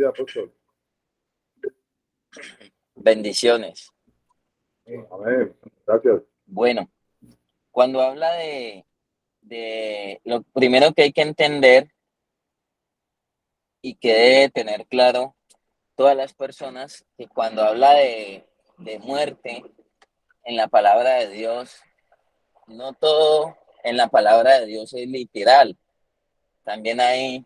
días, profesor. Bendiciones. Amén. Gracias. Bueno, cuando habla de lo primero que hay que entender y que debe tener claro todas las personas, que cuando habla de muerte en la palabra de Dios, no todo en la palabra de Dios es literal. También hay,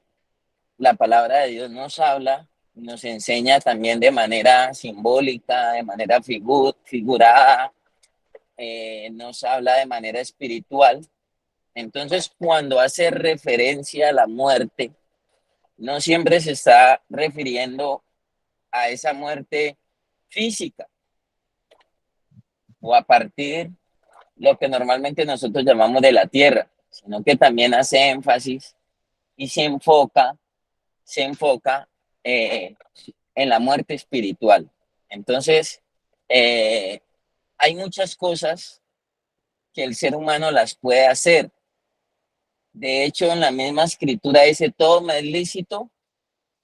la palabra de Dios nos habla, nos enseña también de manera simbólica, de manera figurada, nos habla de manera espiritual. Entonces, cuando hace referencia a la muerte, no siempre se está refiriendo a esa muerte física o a partir lo que normalmente nosotros llamamos de la tierra, sino que también hace énfasis y se enfoca eh, en la muerte espiritual. Entonces, hay muchas cosas que el ser humano las puede hacer. De hecho, en la misma escritura dice, todo me es lícito,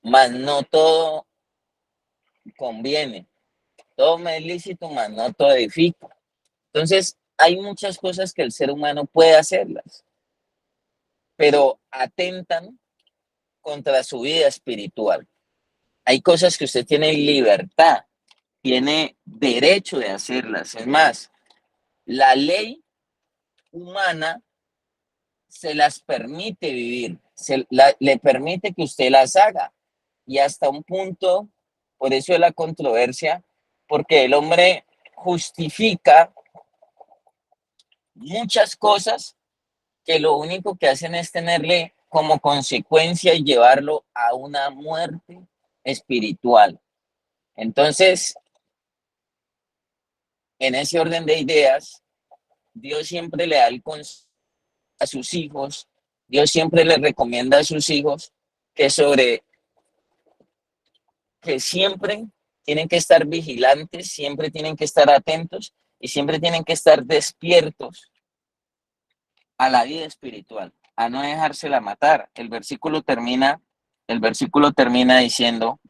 mas no todo conviene. Todo me es lícito, mas no todo edifica. Entonces, hay muchas cosas que el ser humano puede hacerlas, pero atentan contra su vida espiritual. Hay cosas que usted tiene libertad, tiene derecho de hacerlas. Es más, la ley humana se las permite vivir, le permite que usted las haga. Y hasta un punto, por eso es la controversia, porque el hombre justifica muchas cosas que lo único que hacen es tenerle como consecuencia y llevarlo a una muerte espiritual. Entonces, en ese orden de ideas, Dios siempre le da el consejo a sus hijos, Dios siempre le recomienda a sus hijos que siempre tienen que estar vigilantes, siempre tienen que estar atentos y siempre tienen que estar despiertos a la vida espiritual, a no dejársela matar. El versículo termina diciendo,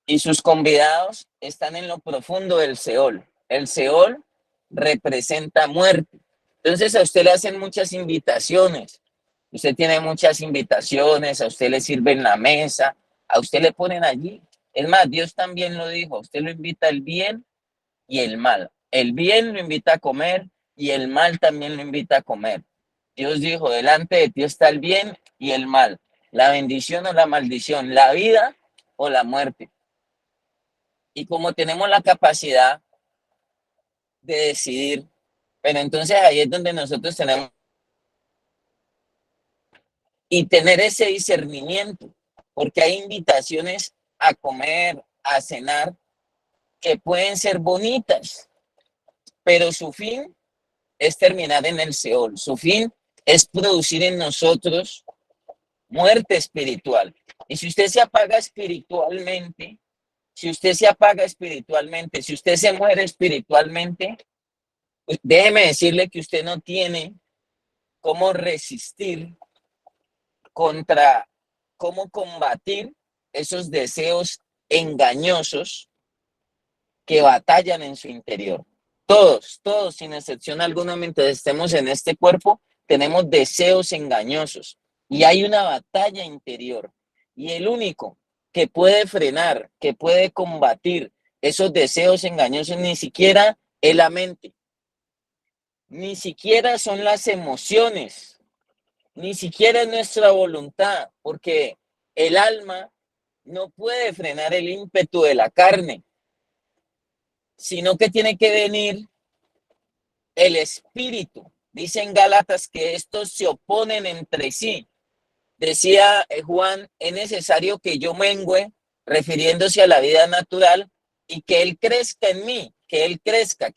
y sus convidados están en lo profundo del Seol. El Seol representa muerte. Entonces a usted le hacen muchas invitaciones. Usted tiene muchas invitaciones, a usted le sirven la mesa, a usted le ponen allí. Es más, Dios también lo dijo, usted lo invita el bien y el mal. El bien lo invita a comer y el mal también lo invita a comer. Dios dijo, delante de ti está el bien y el mal, la bendición o la maldición, la vida o la muerte. Y como tenemos la capacidad de decidir, pero entonces ahí es donde nosotros tenemos y tener ese discernimiento, porque hay invitaciones a comer, a cenar, que pueden ser bonitas, pero su fin es terminar en el Seol, su fin es producir en nosotros muerte espiritual. Y si usted se apaga espiritualmente, si usted se muere espiritualmente, pues déjeme decirle que usted no tiene cómo resistir contra, cómo combatir esos deseos engañosos que batallan en su interior. Todos, sin excepción alguna, mientras estemos en este cuerpo, tenemos deseos engañosos y hay una batalla interior. Y el único que puede frenar, que puede combatir esos deseos engañosos, ni siquiera es la mente, ni siquiera son las emociones, ni siquiera es nuestra voluntad, porque el alma no puede frenar el ímpetu de la carne, sino que tiene que venir el espíritu. Dice en Gálatas que estos se oponen entre sí. Decía Juan, es necesario que yo mengüe, refiriéndose a la vida natural, y que él crezca en mí, que crezca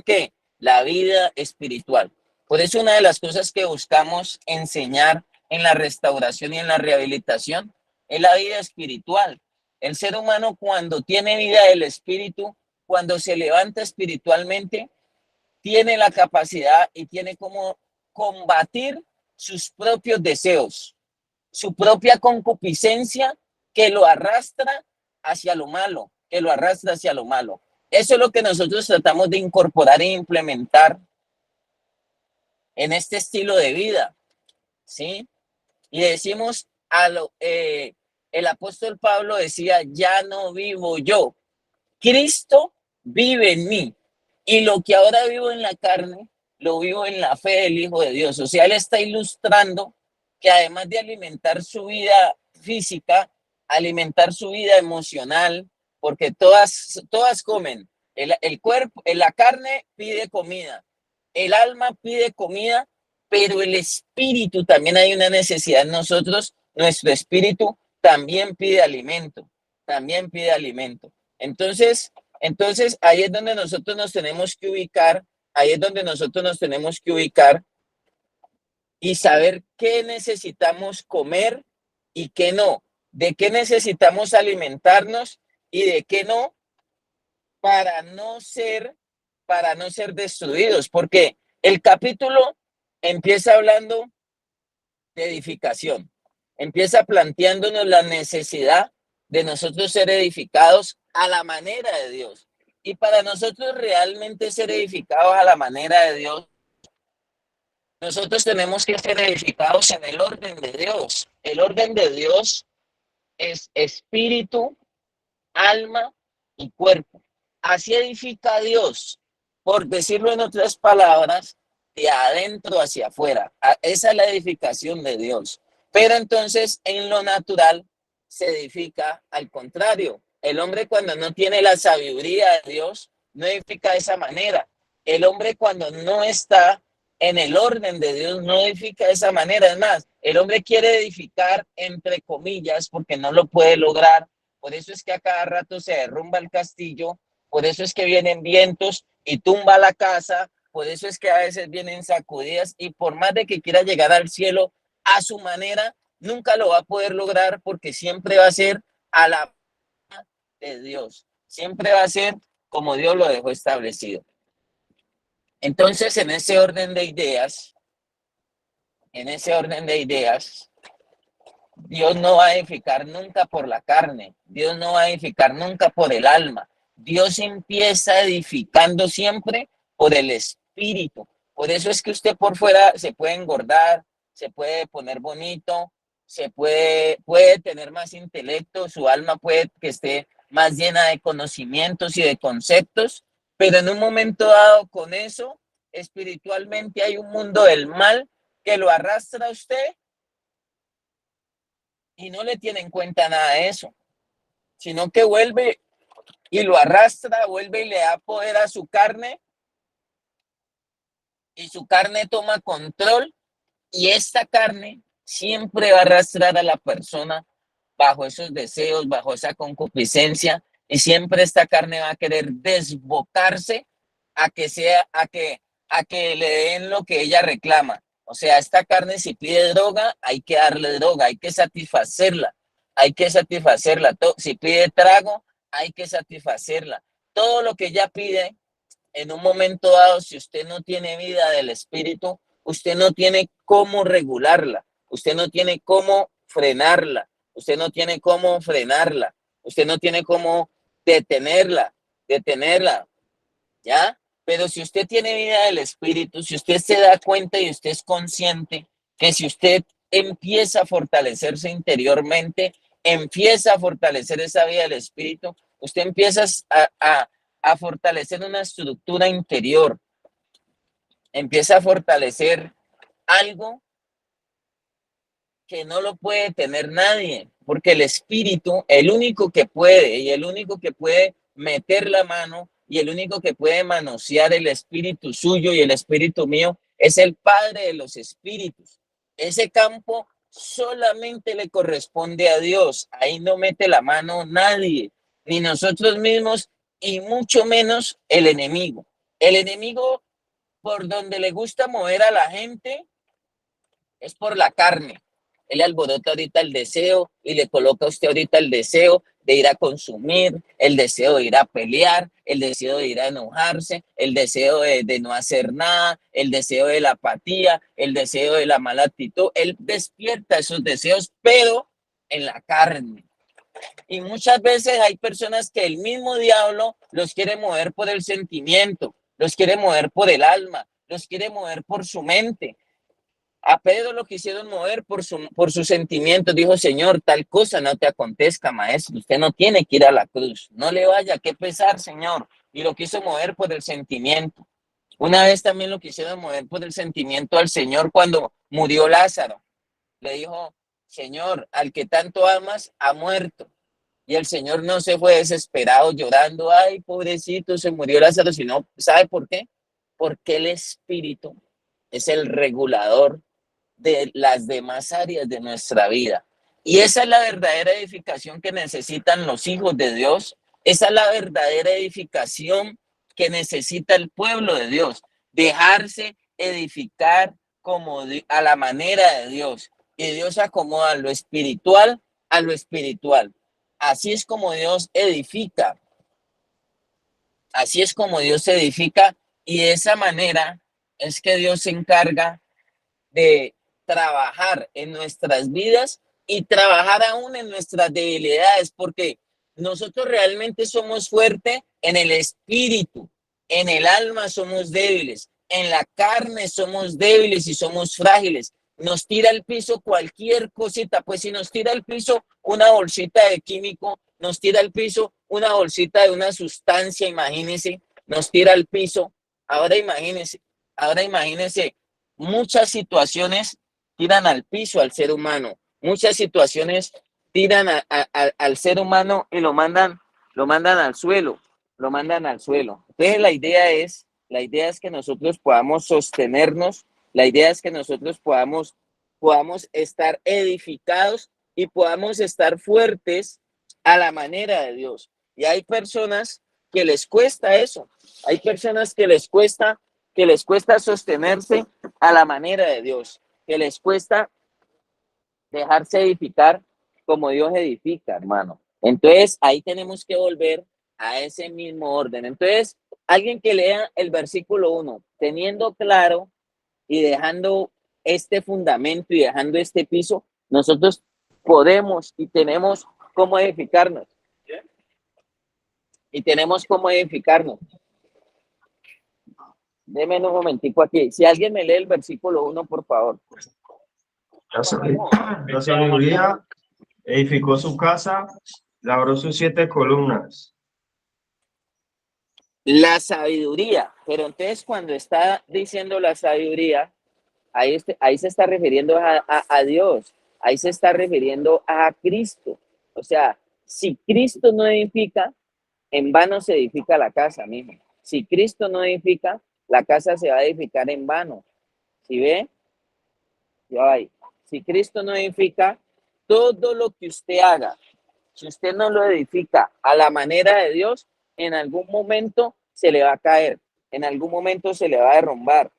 ¿qué? La vida espiritual. Por eso una de las cosas que buscamos enseñar en la restauración y en la rehabilitación es la vida espiritual. El ser humano cuando tiene vida del espíritu, cuando se levanta espiritualmente, tiene la capacidad y tiene como combatir sus propios deseos, su propia concupiscencia que lo arrastra hacia lo malo, que lo arrastra hacia lo malo. Eso es lo que nosotros tratamos de incorporar e implementar en este estilo de vida, ¿sí? Y decimos, el apóstol Pablo decía, ya no vivo yo, Cristo vive en mí. Y lo que ahora vivo en la carne, lo vivo en la fe del Hijo de Dios. O sea, él está ilustrando que además de alimentar su vida física, alimentar su vida emocional, porque todas comen. El cuerpo, la carne pide comida, el alma pide comida, pero el espíritu también hay una necesidad en nosotros. Nuestro espíritu también pide alimento, también pide alimento. Entonces ahí es donde nosotros nos tenemos que ubicar, ahí es donde nosotros nos tenemos que ubicar y saber qué necesitamos comer y qué no, de qué necesitamos alimentarnos y de qué no, para no ser, destruidos, porque el capítulo empieza hablando de edificación, empieza planteándonos la necesidad de nosotros ser edificados a la manera de Dios. Y para nosotros realmente ser edificados a la manera de Dios, nosotros tenemos que ser edificados en el orden de Dios. El orden de Dios es espíritu, alma y cuerpo. Así edifica Dios, por decirlo en otras palabras, de adentro hacia afuera. Esa es la edificación de Dios. Pero entonces en lo natural se edifica al contrario. El hombre cuando no tiene la sabiduría de Dios, no edifica de esa manera. El hombre cuando no está en el orden de Dios, no edifica de esa manera. Es más, el hombre quiere edificar entre comillas porque no lo puede lograr. Por eso es que a cada rato se derrumba el castillo, por eso es que vienen vientos y tumba la casa, por eso es que a veces vienen sacudidas y por más de que quiera llegar al cielo a su manera, nunca lo va a poder lograr porque siempre va a ser a la de Dios, siempre va a ser como Dios lo dejó establecido. Entonces, en ese orden de ideas, Dios no va a edificar nunca por la carne, Dios no va a edificar nunca por el alma. Dios empieza edificando siempre por el espíritu. Por eso es que usted por fuera se puede engordar, se puede poner bonito, puede tener más intelecto, su alma puede que esté más llena de conocimientos y de conceptos, pero en un momento dado con eso, espiritualmente hay un mundo del mal que lo arrastra a usted y no le tiene en cuenta nada de eso, sino que vuelve y lo arrastra, vuelve y le da poder a su carne y su carne toma control y esta carne siempre va a arrastrar a la persona bajo esos deseos, bajo esa concupiscencia y siempre esta carne va a querer desbocarse a que le den lo que ella reclama. O sea, esta carne si pide droga, hay que darle droga, hay que satisfacerla, Si pide trago, hay que satisfacerla. Todo lo que ella pide, en un momento dado, si usted no tiene vida del espíritu, usted no tiene cómo regularla, usted no tiene cómo frenarla, usted no tiene cómo detenerla, ¿ya? Pero si usted tiene vida del espíritu, si usted se da cuenta y usted es consciente que si usted empieza a fortalecerse interiormente, empieza a fortalecer esa vida del espíritu, usted empieza a fortalecer una estructura interior, empieza a fortalecer algo que no lo puede tener nadie, porque el espíritu, el único que puede meter la mano y el único que puede manosear el espíritu suyo y el espíritu mío es el Padre de los espíritus. Ese campo solamente le corresponde a Dios. Ahí no mete la mano nadie, ni nosotros mismos y mucho menos el enemigo. El enemigo por donde le gusta mover a la gente es por la carne. Él le alborota ahorita el deseo y le coloca a usted ahorita el deseo de ir a consumir, el deseo de ir a pelear, el deseo de ir a enojarse, el deseo de no hacer nada, el deseo de la apatía, el deseo de la mala actitud. Él despierta esos deseos, pero en la carne. Y muchas veces hay personas que el mismo diablo los quiere mover por el sentimiento, los quiere mover por el alma, los quiere mover por su mente. A Pedro lo quisieron mover por sus sentimientos. Dijo, Señor, tal cosa no te acontezca, maestro. Usted no tiene que ir a la cruz. No le vaya, qué pesar, Señor. Y lo quiso mover por el sentimiento. Una vez también lo quisieron mover por el sentimiento al Señor cuando murió Lázaro. Le dijo, Señor, al que tanto amas ha muerto. Y el Señor no se fue desesperado llorando, ay, pobrecito, se murió Lázaro, sino, ¿sabe por qué? Porque el Espíritu es el regulador de las demás áreas de nuestra vida. Y esa es la verdadera edificación que necesitan los hijos de Dios. Esa es la verdadera edificación que necesita el pueblo de Dios. Dejarse edificar como a la manera de Dios. Y Dios acomoda lo espiritual a lo espiritual. Así es como Dios edifica. Así es como Dios edifica. Y de esa manera es que Dios se encarga de trabajar en nuestras vidas y trabajar aún en nuestras debilidades, porque nosotros realmente somos fuertes en el espíritu, en el alma somos débiles, en la carne somos débiles y somos frágiles. Nos tira al piso cualquier cosita, pues si nos tira al piso una bolsita de químico, nos tira al piso una bolsita de una sustancia, imagínense, nos tira al piso. Ahora imagínense, muchas situaciones tiran al piso al ser humano, muchas situaciones tiran al ser humano y lo mandan al suelo, lo mandan al suelo. Entonces la idea es que nosotros podamos sostenernos, la idea es que nosotros podamos estar edificados y podamos estar fuertes a la manera de Dios. Y hay personas que les cuesta eso, hay personas que les cuesta sostenerse a la manera de Dios, que les cuesta dejarse edificar como Dios edifica, hermano. Entonces, ahí tenemos que volver a ese mismo orden. Entonces, alguien que lea el versículo 1, teniendo claro y dejando este fundamento y dejando este piso, nosotros podemos y tenemos cómo edificarnos. Y tenemos cómo edificarnos. Deme un momentico aquí. Si alguien me lee el versículo 1, por favor. La sabiduría edificó su casa, labró sus 7 columnas. La sabiduría, pero entonces cuando está diciendo la sabiduría, ahí se está refiriendo a Dios, ahí se está refiriendo a Cristo. O sea, si Cristo no edifica, en vano se edifica la casa, mijo. Si Cristo no edifica, la casa se va a edificar en vano. ¿Sí ve? Si Cristo no edifica, todo lo que usted haga, si usted no lo edifica a la manera de Dios, en algún momento se le va a caer, en algún momento se le va a derrumbar,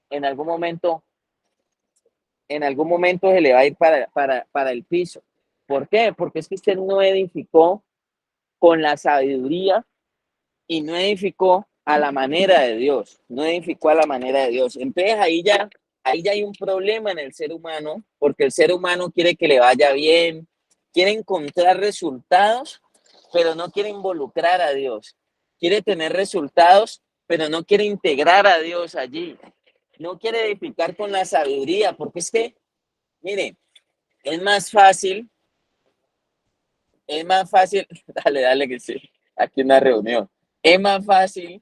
en algún momento se le va a ir para el piso. ¿Por qué? Porque es que usted no edificó con la sabiduría y no edificó a la manera de Dios, no edificó a la manera de Dios. Entonces ahí ya hay un problema en el ser humano, porque el ser humano quiere que le vaya bien, quiere encontrar resultados, pero no quiere involucrar a Dios. Quiere tener resultados, pero no quiere integrar a Dios allí. No quiere edificar con la sabiduría, porque es que, mire, es más fácil, dale que sí, aquí una reunión. Es más fácil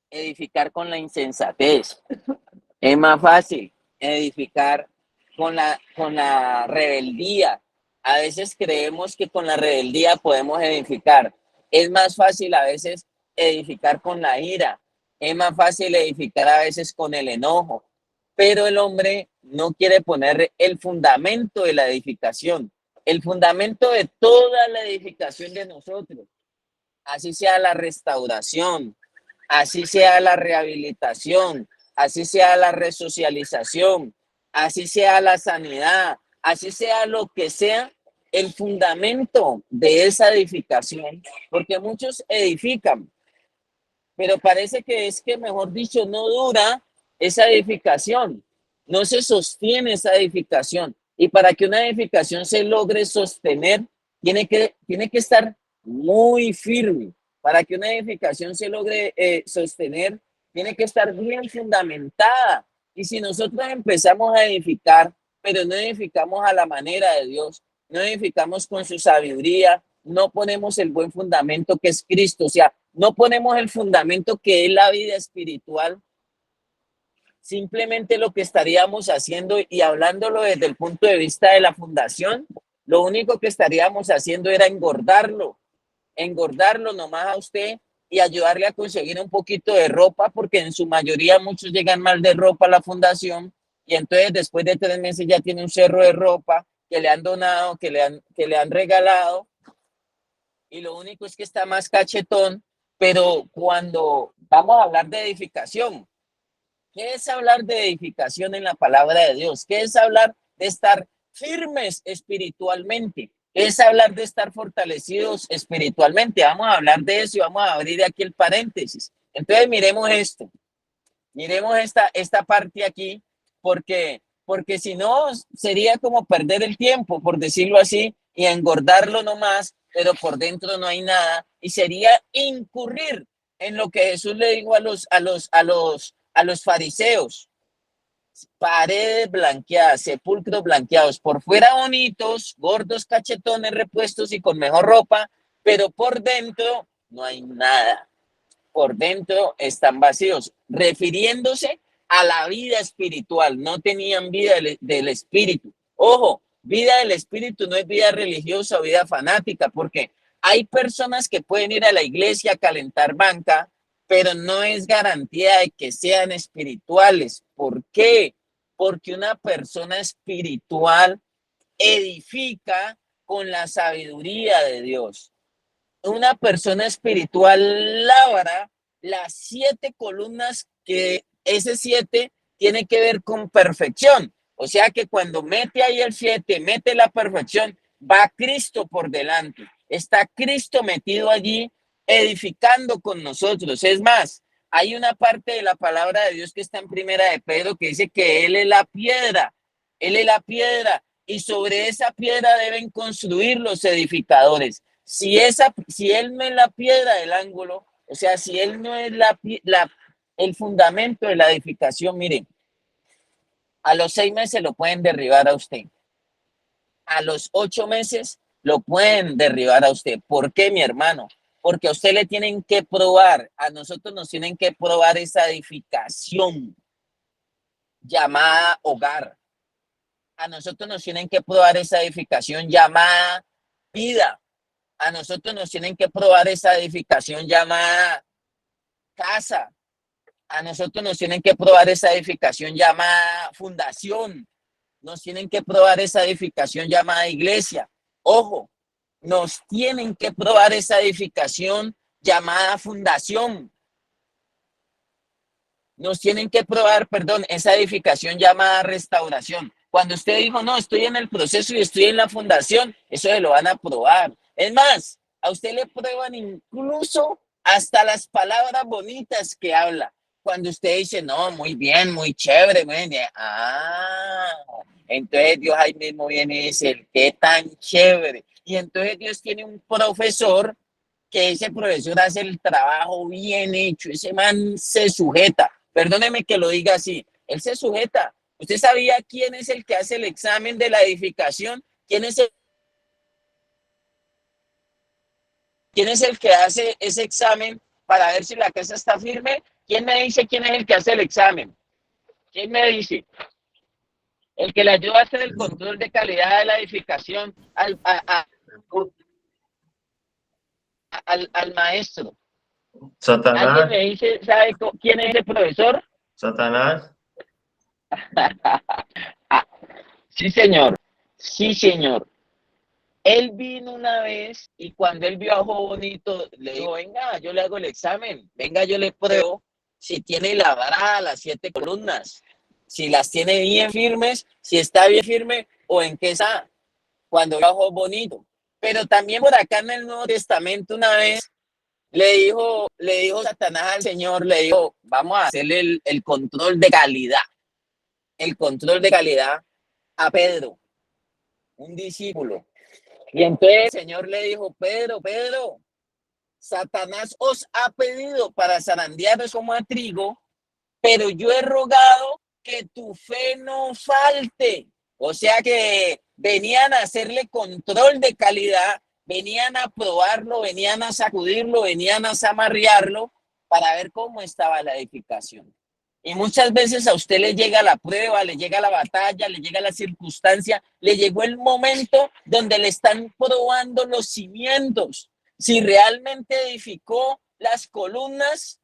edificar con la insensatez. Es más fácil edificar con la rebeldía. A veces creemos que con la rebeldía podemos edificar. Es más fácil a veces edificar con la ira. Es más fácil edificar a veces con el enojo. Pero el hombre no quiere poner el fundamento de la edificación, el fundamento de toda la edificación de nosotros. Así sea la restauración, así sea la rehabilitación, así sea la resocialización, así sea la sanidad, así sea lo que sea, el fundamento de esa edificación, porque muchos edifican, pero parece que es que, mejor dicho, no dura esa edificación, no se sostiene esa edificación. Y para que una edificación se logre sostener, tiene que estar muy firme. Para que una edificación se logre sostener, tiene que estar bien fundamentada. Y si nosotros empezamos a edificar, pero no edificamos a la manera de Dios, no edificamos con su sabiduría, no ponemos el buen fundamento que es Cristo, o sea, no ponemos el fundamento que es la vida espiritual, simplemente lo que estaríamos haciendo y hablándolo desde el punto de vista de la fundación, lo único que estaríamos haciendo era engordarlo nomás a usted y ayudarle a conseguir un poquito de ropa, porque en su mayoría muchos llegan mal de ropa a la fundación y entonces después de 3 meses ya tiene un cerro de ropa que le han donado, que le han regalado y lo único es que está más cachetón, pero cuando vamos a hablar de edificación, ¿qué es hablar de edificación en la palabra de Dios? ¿Qué es hablar de estar firmes espiritualmente? ¿Qué es hablar de estar fortalecidos espiritualmente? Vamos a hablar de eso y vamos a abrir aquí el paréntesis. Entonces miremos esto, miremos esta parte aquí, porque si no sería como perder el tiempo, por decirlo así, y engordarlo nomás, pero por dentro no hay nada, y sería incurrir en lo que Jesús le dijo a los fariseos: paredes blanqueadas, sepulcros blanqueados, por fuera bonitos, gordos, cachetones, repuestos y con mejor ropa, pero por dentro no hay nada. Por dentro están vacíos, refiriéndose a la vida espiritual. No tenían vida del espíritu. Ojo, vida del espíritu no es vida religiosa o vida fanática, porque hay personas que pueden ir a la iglesia a calentar banca, pero no es garantía de que sean espirituales. ¿Por qué? Porque una persona espiritual edifica con la sabiduría de Dios. Una persona espiritual labra las 7 columnas, que ese 7 tiene que ver con perfección. O sea que cuando mete ahí el 7, mete la perfección, va Cristo por delante. Está Cristo metido allí edificando con nosotros. Es más, hay una parte de la palabra de Dios que está en Primera de Pedro que dice que Él es la piedra, Él es la piedra y sobre esa piedra deben construir los edificadores. Si él no es la piedra del ángulo, o sea, si él no es el fundamento de la edificación, miren, a los 6 meses lo pueden derribar a usted. A los 8 meses lo pueden derribar a usted. ¿Por qué, mi hermano? Porque a usted le tienen que probar, a nosotros nos tienen que probar esa edificación llamada hogar. A nosotros nos tienen que probar esa edificación llamada vida. A nosotros nos tienen que probar esa edificación llamada casa. A nosotros nos tienen que probar esa edificación llamada fundación. Nos tienen que probar esa edificación llamada iglesia. Ojo, nos tienen que probar esa edificación llamada fundación. Nos tienen que probar, perdón, esa edificación llamada restauración. Cuando usted dijo, no, estoy en el proceso y estoy en la fundación, eso se lo van a probar. Es más, a usted le prueban incluso hasta las palabras bonitas que habla. Cuando usted dice, no, muy bien, muy chévere, muy bien. Entonces Dios ahí mismo viene y dice, qué tan chévere. Y entonces Dios tiene un profesor que ese profesor hace el trabajo bien hecho, ese man se sujeta. Perdóneme que lo diga así, él se sujeta. ¿Usted sabía quién es el que hace el examen de la edificación? ¿Quién es el que hace ese examen para ver si la casa está firme? ¿Quién me dice quién es el que hace el examen? ¿Quién me dice? El que le ayuda a hacer el control de calidad de la edificación al maestro. Satanás. ¿Alguien me dice, sabe quién es el profesor? Satanás. Sí, señor. Sí, señor. Él vino una vez y cuando él vio a Ojo Bonito, le dijo, venga, yo le hago el examen, venga, yo le pruebo si tiene labrada las 7 columnas. si las tiene bien firmes, si está bien firme o en qué está, cuando vea ojos bonitos. Pero también por acá en el Nuevo Testamento una vez le dijo Satanás al Señor, le dijo, vamos a hacerle el control de calidad a Pedro, un discípulo. Y entonces el Señor le dijo, Pedro, Satanás os ha pedido para zarandearos como a trigo, pero yo he rogado que tu fe no falte. O sea que venían a hacerle control de calidad, venían a probarlo, venían a sacudirlo, venían a zamarrearlo para ver cómo estaba la edificación. Y muchas veces a usted le llega la prueba, le llega la batalla, le llega la circunstancia, le llegó el momento donde le están probando los cimientos. Si realmente edificó las columnas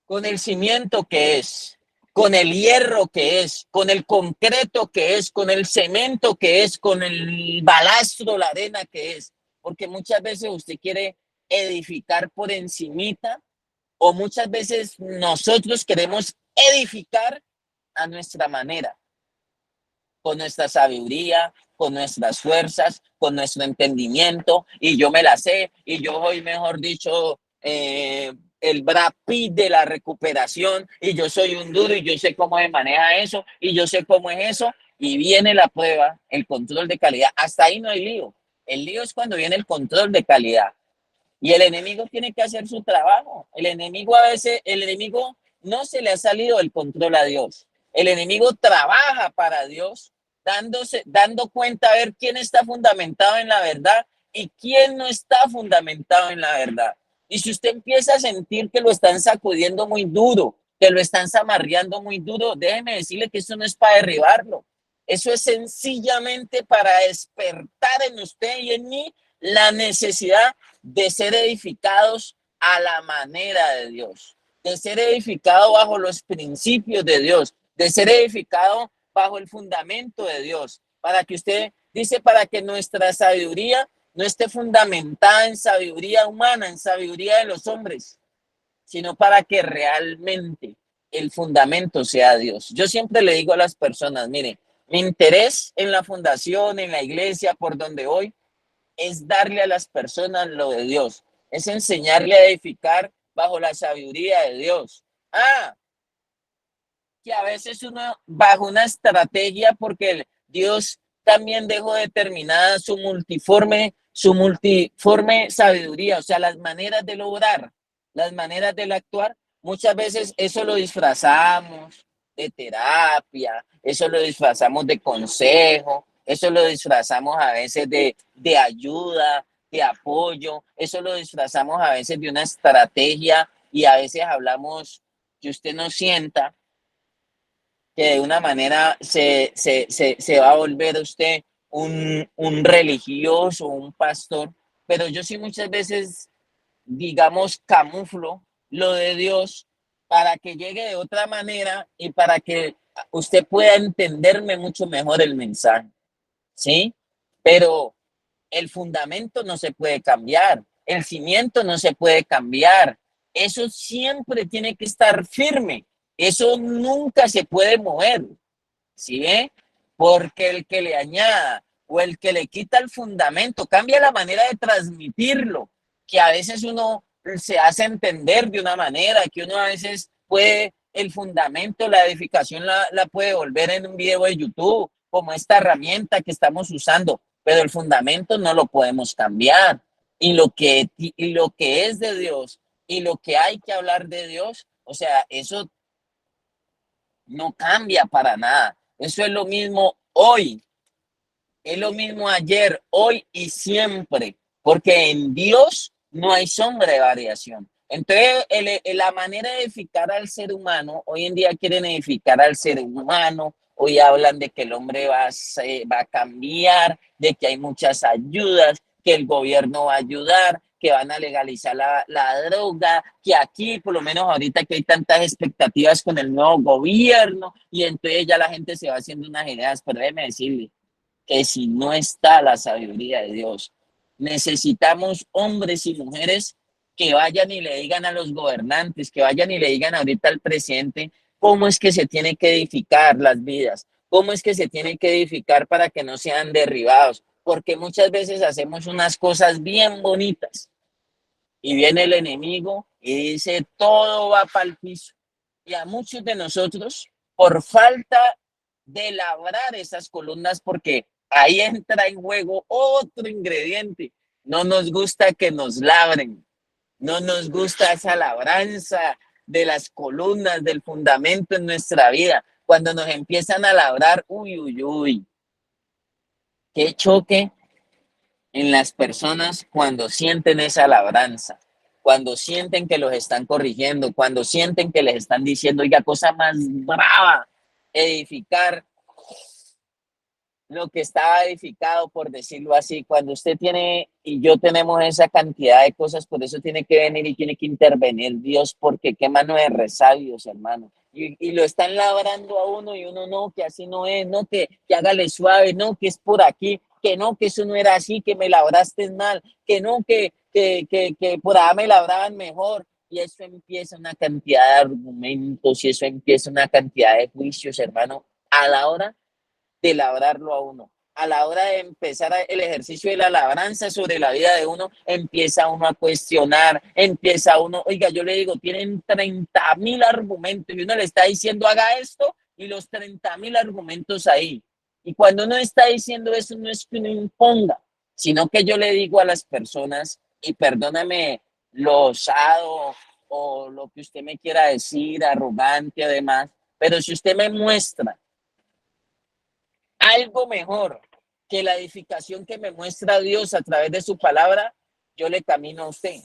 con el cimiento que es, con el hierro que es, con el concreto que es, con el cemento que es, con el balastro, la arena que es. Porque muchas veces usted quiere edificar por encimita o muchas veces nosotros queremos edificar a nuestra manera, con nuestra sabiduría, con nuestras fuerzas, con nuestro entendimiento, y yo me la sé, y yo soy, mejor dicho, el Brad Pitt de la recuperación, y yo soy un duro, y yo sé cómo se maneja eso, y yo sé cómo es eso, y viene la prueba, el control de calidad. Hasta ahí no hay lío. El lío es cuando viene el control de calidad. Y el enemigo tiene que hacer su trabajo. El enemigo no se le ha salido el control a Dios. El enemigo trabaja para Dios, dando cuenta a ver quién está fundamentado en la verdad y quién no está fundamentado en la verdad. Y si usted empieza a sentir que lo están sacudiendo muy duro, que lo están zamarreando muy duro, déjeme decirle que eso no es para derribarlo. Eso es sencillamente para despertar en usted y en mí la necesidad de ser edificados a la manera de Dios, de ser edificado bajo los principios de Dios, de ser edificado bajo el fundamento de Dios, para que usted dice, para que nuestra sabiduría no esté fundamentada en sabiduría humana, en sabiduría de los hombres, sino para que realmente el fundamento sea Dios. Yo siempre le digo a las personas, mire, mi interés en la fundación, en la iglesia, por donde voy, es darle a las personas lo de Dios, es enseñarle a edificar bajo la sabiduría de Dios. Que a veces uno bajo una estrategia porque Dios también dejó determinada su multiforme sabiduría, o sea, las maneras de lograr, las maneras de actuar, muchas veces eso lo disfrazamos de terapia, eso lo disfrazamos de consejo, eso lo disfrazamos a veces de ayuda, de apoyo, eso lo disfrazamos a veces de una estrategia y a veces hablamos que usted no sienta que de una manera se va a volver usted un religioso, un pastor, pero yo sí muchas veces, digamos, camuflo lo de Dios para que llegue de otra manera y para que usted pueda entenderme mucho mejor el mensaje, ¿sí? Pero el fundamento no se puede cambiar, el cimiento no se puede cambiar, eso siempre tiene que estar firme, eso nunca se puede mover, ¿sí ve? Porque el que le añada o el que le quita el fundamento cambia la manera de transmitirlo, que a veces uno se hace entender de una manera, que uno a veces puede, el fundamento, la edificación la puede volver en un video de YouTube, como esta herramienta que estamos usando, pero el fundamento no lo podemos cambiar. Y lo que es de Dios y lo que hay que hablar de Dios, o sea, eso no cambia para nada. Eso es lo mismo hoy, es lo mismo ayer, hoy y siempre, porque en Dios no hay sombra de variación. Entonces, la manera de edificar al ser humano, hoy en día quieren edificar al ser humano, hoy hablan de que el hombre va a cambiar, de que hay muchas ayudas, que el gobierno va a ayudar, que van a legalizar la droga, que aquí, por lo menos ahorita que hay tantas expectativas con el nuevo gobierno, y entonces ya la gente se va haciendo unas ideas, pero déjeme decirle que si no está la sabiduría de Dios, necesitamos hombres y mujeres que vayan y le digan a los gobernantes, que vayan y le digan ahorita al presidente, cómo es que se tiene que edificar las vidas, cómo es que se tiene que edificar para que no sean derribados, porque muchas veces hacemos unas cosas bien bonitas y viene el enemigo y dice todo va para el piso. Y a muchos de nosotros, por falta de labrar esas columnas, porque ahí entra en juego otro ingrediente, no nos gusta que nos labren, no nos gusta esa labranza de las columnas, del fundamento en nuestra vida. Cuando nos empiezan a labrar, uy, uy, uy, qué choque en las personas cuando sienten esa labranza, cuando sienten que los están corrigiendo, cuando sienten que les están diciendo, oiga, cosa más brava, edificar lo que estaba edificado, por decirlo así. Cuando usted tiene y yo tenemos esa cantidad de cosas, por eso tiene que venir y tiene que intervenir Dios, porque qué mano de resabios, hermano. Y lo están labrando a uno y uno no, que así no es, no, que hágale suave, no, que es por aquí, que no, que eso no era así, que me labraste mal, que no, que por allá me labraban mejor. Y eso empieza una cantidad de argumentos y eso empieza una cantidad de juicios, hermano, a la hora de labrarlo a uno. A la hora de empezar el ejercicio de la labranza sobre la vida de uno, empieza uno a cuestionar, empieza uno, oiga, yo le digo, tienen 30.000 argumentos y uno le está diciendo haga esto y los 30.000 argumentos ahí. Y cuando uno está diciendo eso, no es que uno imponga, sino que yo le digo a las personas, y perdóname lo osado o lo que usted me quiera decir, arrogante además, pero si usted me muestra algo mejor que la edificación que me muestra Dios a través de su palabra, yo le camino a usted.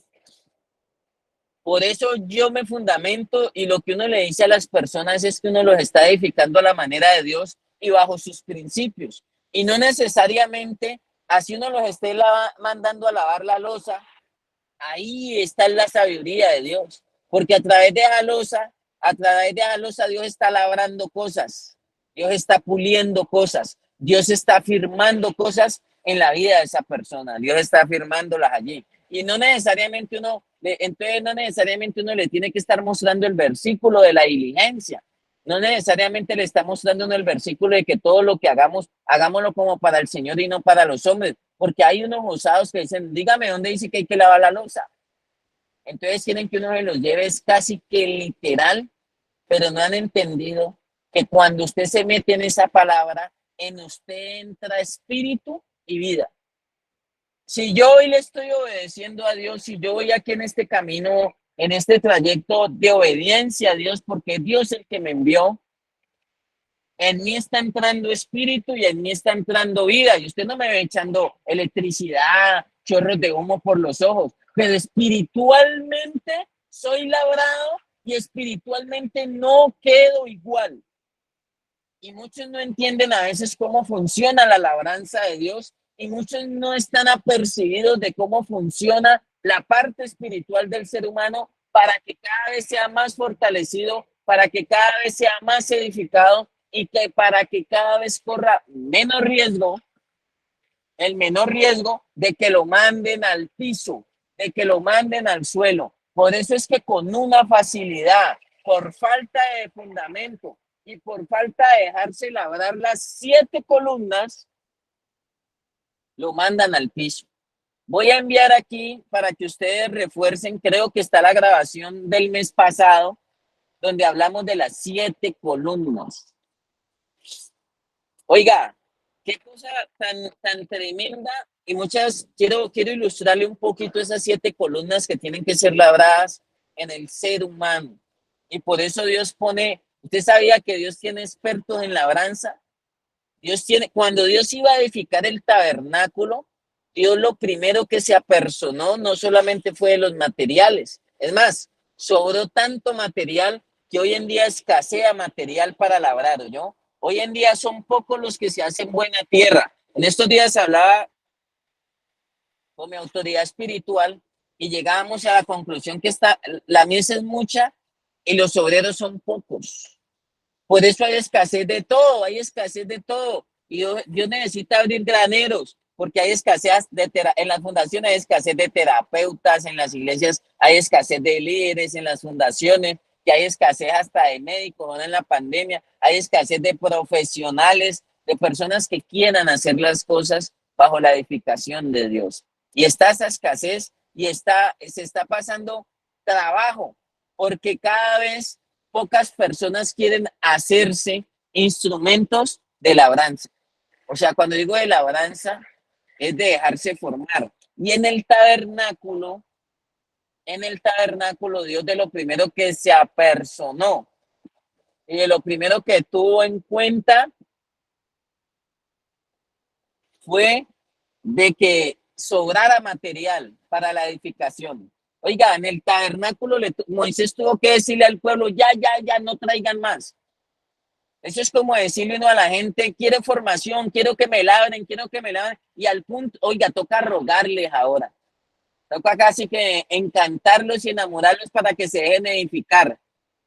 Por eso yo me fundamento y lo que uno le dice a las personas es que uno los está edificando a la manera de Dios y bajo sus principios. Y no necesariamente así uno los esté mandando a lavar la loza, ahí está la sabiduría de Dios. Porque a través de esa loza Dios está labrando cosas. Dios está puliendo cosas, Dios está firmando cosas en la vida de esa persona, Dios está firmándolas allí. Y no necesariamente entonces no necesariamente uno le tiene que estar mostrando el versículo de la diligencia, no necesariamente le está mostrando uno el versículo de que todo lo que hagamos, hagámoslo como para el Señor y no para los hombres, porque hay unos osados que dicen, dígame dónde dice que hay que lavar la loza. Entonces quieren que uno se los lleve es casi que literal, pero no han entendido que cuando usted se mete en esa palabra, en usted entra espíritu y vida. Si yo hoy le estoy obedeciendo a Dios, si yo voy aquí en este camino, en este trayecto de obediencia a Dios, porque Dios es el que me envió, en mí está entrando espíritu y en mí está entrando vida. Y usted no me ve echando electricidad, chorros de humo por los ojos, pero espiritualmente soy labrado y espiritualmente no quedo igual. Y muchos no entienden a veces cómo funciona la labranza de Dios y muchos no están apercibidos de cómo funciona la parte espiritual del ser humano para que cada vez sea más fortalecido, para que cada vez sea más edificado y que para que cada vez corra menos riesgo, el menor riesgo de que lo manden al piso, de que lo manden al suelo. Por eso es que con una facilidad, por falta de fundamento, y por falta de dejarse labrar las 7 columnas, lo mandan al piso. Voy a enviar aquí para que ustedes refuercen, creo que está la grabación del mes pasado, donde hablamos de las 7 columnas. Oiga, qué cosa tan tremenda, y quiero ilustrarle un poquito esas 7 columnas que tienen que ser labradas en el ser humano. Y por eso Dios pone. ¿Usted sabía que Dios tiene expertos en labranza? Cuando Dios iba a edificar el tabernáculo, Dios lo primero que se apersonó no solamente fue de los materiales. Es más, sobró tanto material que hoy en día escasea material para labrar, ¿no? Hoy en día son pocos los que se hacen buena tierra. En estos días hablaba con mi autoridad espiritual y llegábamos a la conclusión que la mies es mucha y los obreros son pocos. Por eso hay escasez de todo, Y Dios necesita abrir graneros, porque hay escasez en las fundaciones hay escasez de terapeutas, en las iglesias hay escasez de líderes, en las fundaciones. que hay escasez hasta de médicos ahora en la pandemia, hay escasez de profesionales, de personas que quieran hacer las cosas bajo la edificación de Dios. Y está esa escasez y se está pasando trabajo, porque cada vez pocas personas quieren hacerse instrumentos de labranza. O sea, cuando digo de labranza, es de dejarse formar. Y en el tabernáculo, Dios de lo primero que se apersonó y de lo primero que tuvo en cuenta fue de que sobrara material para la edificación. Oiga, en el tabernáculo Moisés tuvo que decirle al pueblo, ya, no traigan más. Eso es como decirle uno a la gente, quiere formación, quiero que me labren, y al punto, oiga, toca rogarles ahora. Toca casi que encantarlos y enamorarlos para que se dejen edificar.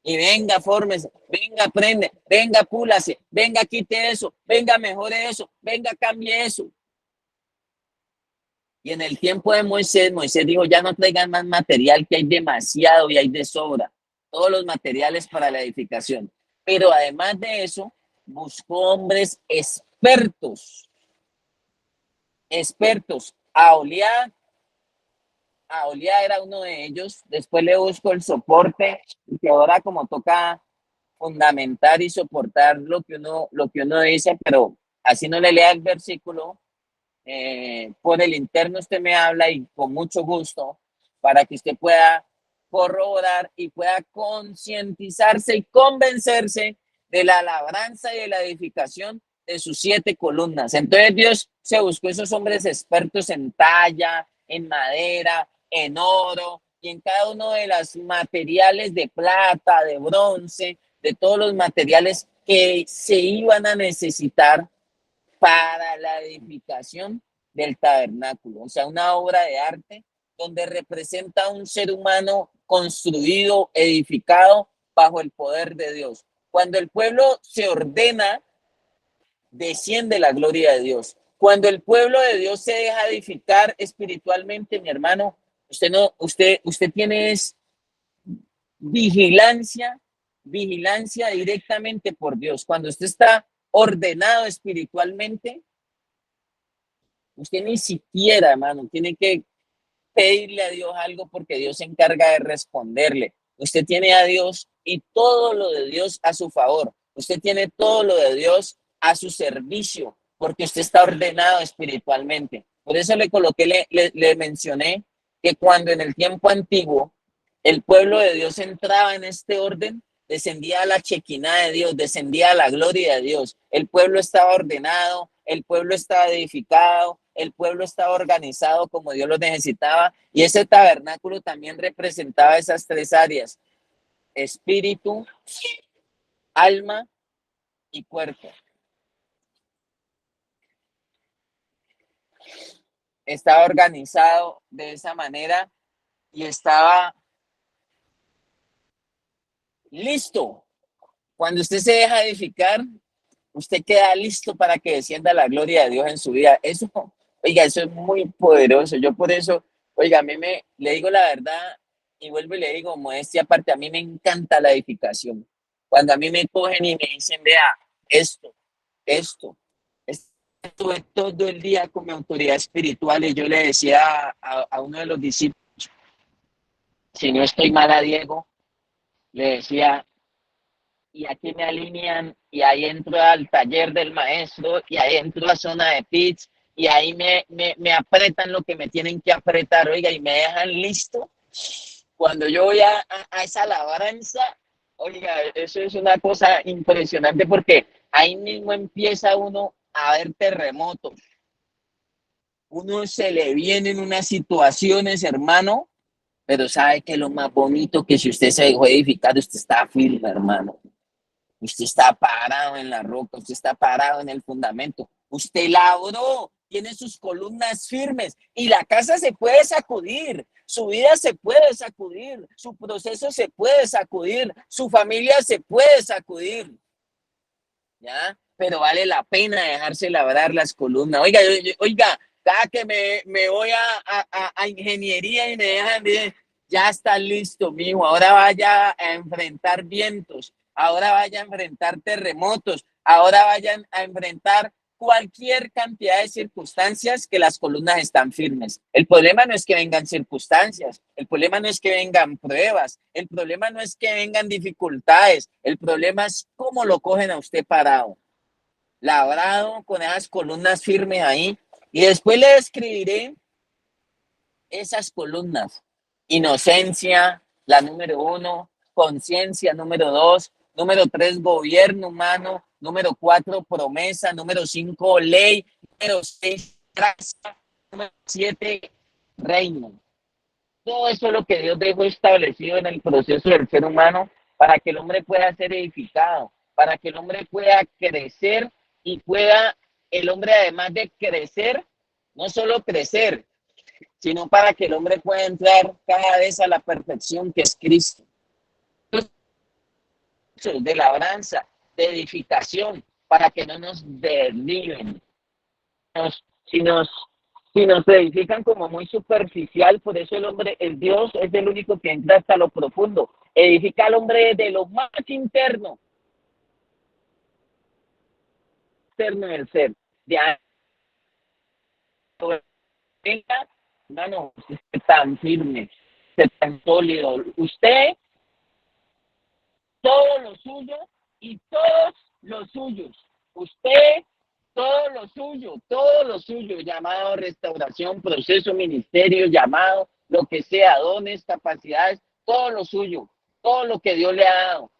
Y venga, fórmese, venga, aprende, venga, púlase, venga, quite eso, venga, mejore eso, venga, cambie eso. Y en el tiempo de Moisés dijo, ya no traigan más material, que hay demasiado y hay de sobra. Todos los materiales para la edificación. Pero además de eso, buscó hombres expertos. Aholiab era uno de ellos. Después le buscó el soporte, que ahora como toca fundamentar y soportar lo que uno dice, pero así no le lea el versículo. Por el interno usted me habla y con mucho gusto para que usted pueda corroborar y pueda concientizarse y convencerse de la labranza y de la edificación de sus 7 columnas. Entonces Dios se buscó esos hombres expertos en talla, en madera, en oro y en cada uno de los materiales de plata, de bronce, de todos los materiales que se iban a necesitar para la edificación del tabernáculo. O sea, una obra de arte donde representa a un ser humano construido, edificado bajo el poder de Dios. Cuando el pueblo se ordena, desciende la gloria de Dios. Cuando el pueblo de Dios se deja edificar espiritualmente, mi hermano, usted tiene vigilancia directamente por Dios. Cuando usted está ordenado espiritualmente, usted ni siquiera, hermano, tiene que pedirle a Dios algo porque Dios se encarga de responderle. Usted tiene a Dios y todo lo de Dios a su favor. Usted tiene todo lo de Dios a su servicio porque usted está ordenado espiritualmente. Por eso le coloqué, le mencioné que cuando en el tiempo antiguo el pueblo de Dios entraba en este orden, descendía la chequina de Dios, descendía la gloria de Dios. El pueblo estaba ordenado, el pueblo estaba edificado, el pueblo estaba organizado como Dios lo necesitaba. Y ese tabernáculo también representaba esas 3 áreas: espíritu, alma y cuerpo. Estaba organizado de esa manera y estaba listo. Cuando usted se deja edificar, usted queda listo para que descienda la gloria de Dios en su vida. Eso, oiga, eso es muy poderoso. Yo por eso, oiga, le digo la verdad y vuelvo y le digo, modestia aparte, a mí me encanta la edificación. Cuando a mí me cogen y me dicen, vea, estuve todo el día con mi autoridad espiritual y yo le decía a uno de los discípulos, si no estoy mal a Diego, le decía, y aquí me alinean y ahí entro al taller del maestro y ahí entro a zona de pits y ahí me apretan lo que me tienen que apretar, oiga, y me dejan listo. Cuando yo voy a esa labranza, oiga, eso es una cosa impresionante porque ahí mismo empieza uno a ver terremotos. Uno se le vienen unas situaciones, hermano, pero sabe que lo más bonito que si usted se dejó edificar, usted está firme, hermano. Usted está parado en la roca, usted está parado en el fundamento. Usted labró, tiene sus columnas firmes y la casa se puede sacudir, su vida se puede sacudir, su proceso se puede sacudir, su familia se puede sacudir. ¿Ya? Pero vale la pena dejarse labrar las columnas. Oiga, cada que me voy a ingeniería y me dejan Ya está listo, mijo. Ahora vaya a enfrentar vientos. Ahora vaya a enfrentar terremotos. Ahora vayan a enfrentar cualquier cantidad de circunstancias que las columnas están firmes. El problema no es que vengan circunstancias, el problema no es que vengan pruebas, el problema no es que vengan dificultades, el problema es cómo lo cogen a usted parado, labrado con esas columnas firmes ahí. Y después le describiré esas columnas. Inocencia, la número 1, conciencia, número 2, número 3, gobierno humano, número 4, promesa, número 5, ley, número 6, gracia, número 7, reino. Todo eso es lo que Dios dejó establecido en el proceso del ser humano para que el hombre pueda ser edificado, para que el hombre pueda crecer y pueda, el hombre además de crecer, no solo crecer, sino para que el hombre pueda entrar cada vez a la perfección que es Cristo. De labranza, de edificación, para que no nos derriben. Si nos edifican como muy superficial, por eso el Dios es el único que entra hasta lo profundo. Edifica al hombre de lo más interno del ser. De ahí, hermano, usted tan firme, usted tan sólido. Usted, todo lo suyo y todos los suyos. Usted, todo lo suyo, llamado restauración, proceso, ministerio, llamado, lo que sea, dones, capacidades, todo lo suyo, todo lo que Dios le ha dado.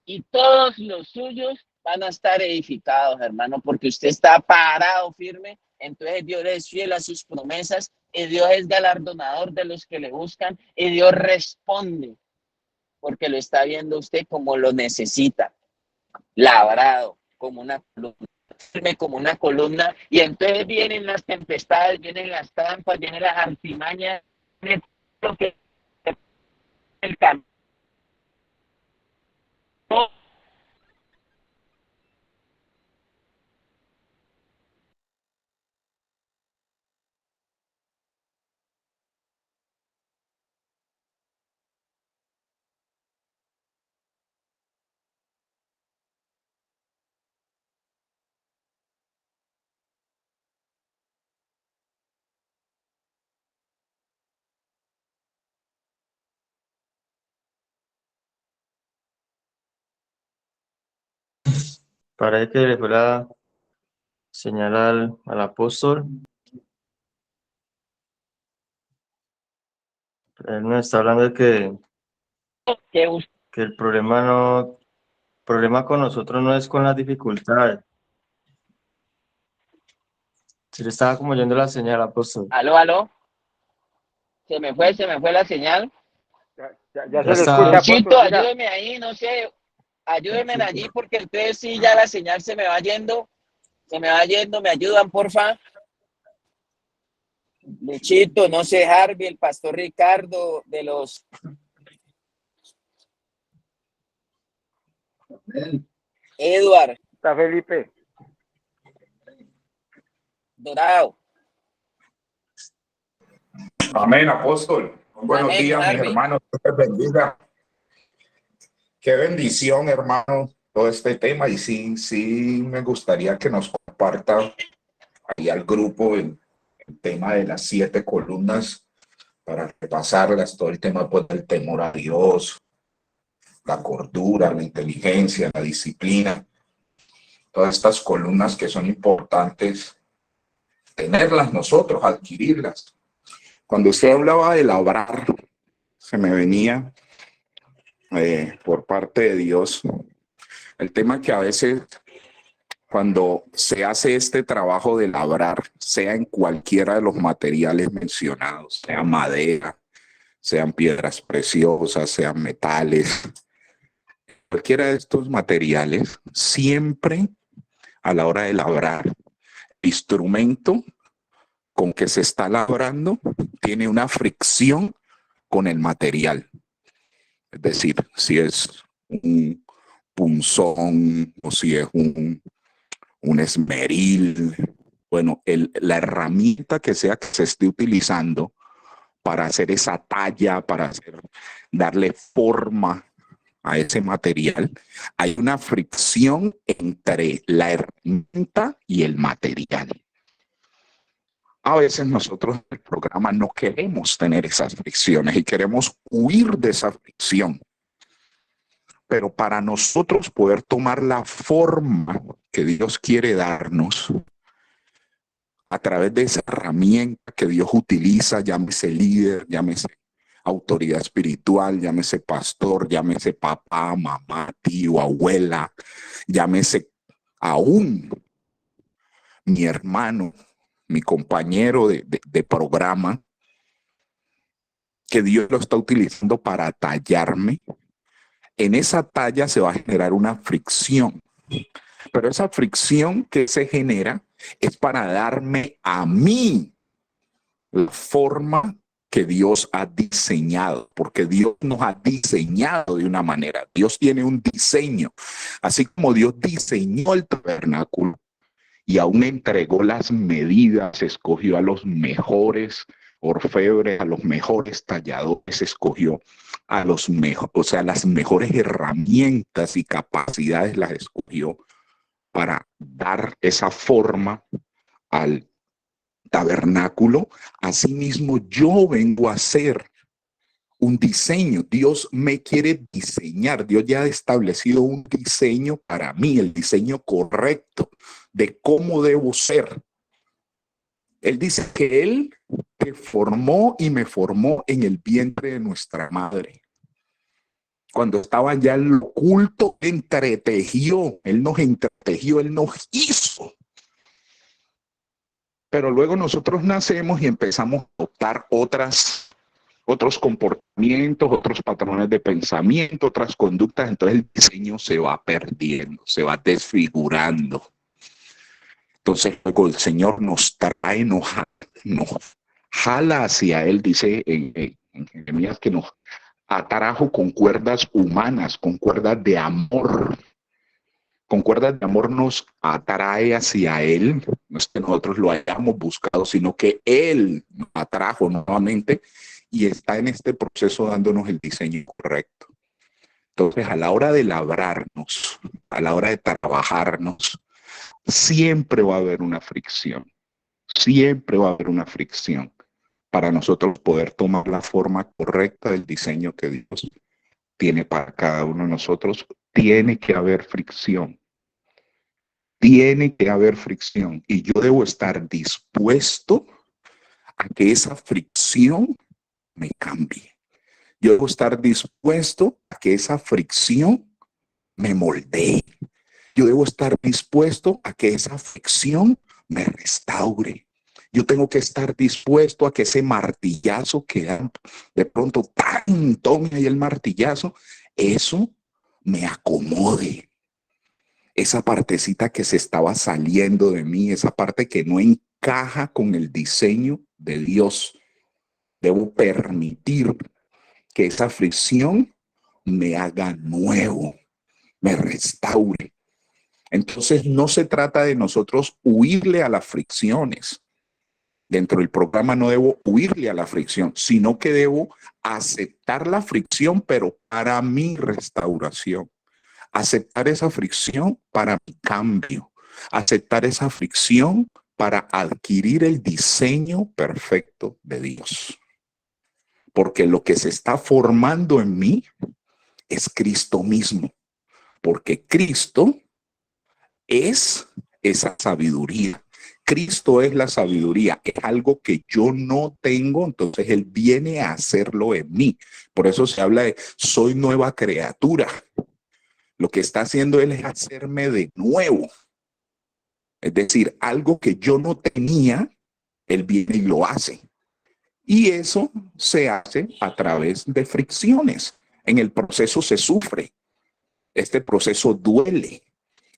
Y todos los suyos van a estar edificados, hermano, porque usted está parado firme. Entonces Dios es fiel a sus promesas y Dios es galardonador de los que le buscan y Dios responde porque lo está viendo usted como lo necesita, labrado como una columna, firme como una columna. Y entonces vienen las tempestades, vienen las trampas, vienen las artimañas, viene lo que el camino. Parece que le fue la señal al apóstol. Él nos está hablando de que el problema con nosotros no es con las dificultades. Se le estaba como yendo la señal, apóstol. Aló. Se me fue la señal. Ya se le está. escucha, Chito, apóstol, siga. ayúdeme ahí, no sé, ayúdenme allí porque entonces sí ya la señal se me va yendo, me ayudan, porfa. Luchito, no sé, Harvey, el pastor Ricardo, de los Edward, Está Felipe. Dorado. Amén, apóstol. Buenos Amén, días, mis Harvey. hermanos. Dios les bendiga. Qué bendición, hermano, todo este tema. Y sí, me gustaría que nos comparta ahí al grupo el tema de las 7 columnas para repasarlas, todo el tema pues, del temor a Dios, la cordura, la inteligencia, la disciplina. Todas estas columnas que son importantes tenerlas nosotros, adquirirlas. Cuando usted hablaba de labrar, se me venía por parte de Dios el tema que a veces cuando se hace este trabajo de labrar, sea en cualquiera de los materiales mencionados, sea madera, sean piedras preciosas, sean metales, cualquiera de estos materiales, siempre a la hora de labrar, el instrumento con que se está labrando tiene una fricción con el material. Es decir, si es un punzón o si es un esmeril, bueno, la herramienta que sea que se esté utilizando para hacer esa talla, darle forma a ese material, hay una fricción entre la herramienta y el material. A veces nosotros en el programa no queremos tener esas fricciones y queremos huir de esa fricción. Pero para nosotros poder tomar la forma que Dios quiere darnos a través de esa herramienta que Dios utiliza, llámese líder, llámese autoridad espiritual, llámese pastor, llámese papá, mamá, tío, abuela, llámese aún mi hermano, mi compañero de programa, que Dios lo está utilizando para tallarme. En esa talla se va a generar una fricción, pero esa fricción que se genera es para darme a mí la forma que Dios ha diseñado, porque Dios nos ha diseñado de una manera. Dios tiene un diseño, así como Dios diseñó el tabernáculo y aún entregó las medidas, escogió a los mejores orfebres, a los mejores talladores, escogió a los mejores, o sea, las mejores herramientas y capacidades las escogió para dar esa forma al tabernáculo. Asimismo, yo vengo a hacer un diseño. Dios me quiere diseñar. Dios ya ha establecido un diseño para mí, el diseño correcto de cómo debo ser. Él dice que Él te formó y me formó en el vientre de nuestra madre. Cuando estaba ya en lo oculto, entretejió. Él nos entretejió, Él nos hizo. Pero luego nosotros nacemos y empezamos a adoptar otros comportamientos, otros patrones de pensamiento, otras conductas. Entonces el diseño se va perdiendo, se va desfigurando. Entonces luego el Señor nos trae, nos jala hacia Él, dice en Jeremías, que nos atrajo con cuerdas humanas, con cuerdas de amor. Con cuerdas de amor nos atrae hacia Él. No es que nosotros lo hayamos buscado, sino que Él nos atrajo nuevamente y está en este proceso dándonos el diseño correcto. Entonces, a la hora de labrarnos, a la hora de trabajarnos, siempre va a haber una fricción. Siempre va a haber una fricción para nosotros poder tomar la forma correcta del diseño que Dios tiene para cada uno de nosotros. Tiene que haber fricción. Tiene que haber fricción. Y yo debo estar dispuesto a que esa fricción me cambie. Yo debo estar dispuesto a que esa fricción me moldee. Yo debo estar dispuesto a que esa fricción me restaure. Yo tengo que estar dispuesto a que ese martillazo que dan de pronto, tome ahí el martillazo, eso me acomode. Esa partecita que se estaba saliendo de mí, esa parte que no encaja con el diseño de Dios. Debo permitir que esa fricción me haga nuevo, me restaure. Entonces no se trata de nosotros huirle a las fricciones. Dentro del programa no debo huirle a la fricción, sino que debo aceptar la fricción, pero para mi restauración. Aceptar esa fricción para mi cambio. Aceptar esa fricción para adquirir el diseño perfecto de Dios. Porque lo que se está formando en mí es Cristo mismo. Porque Cristo es esa sabiduría. Cristo es la sabiduría, es algo que yo no tengo, entonces Él viene a hacerlo en mí. Por eso se habla de soy nueva criatura. Lo que está haciendo Él es hacerme de nuevo. Es decir, algo que yo no tenía, Él viene y lo hace. Y eso se hace a través de fricciones. En el proceso se sufre. Este proceso duele.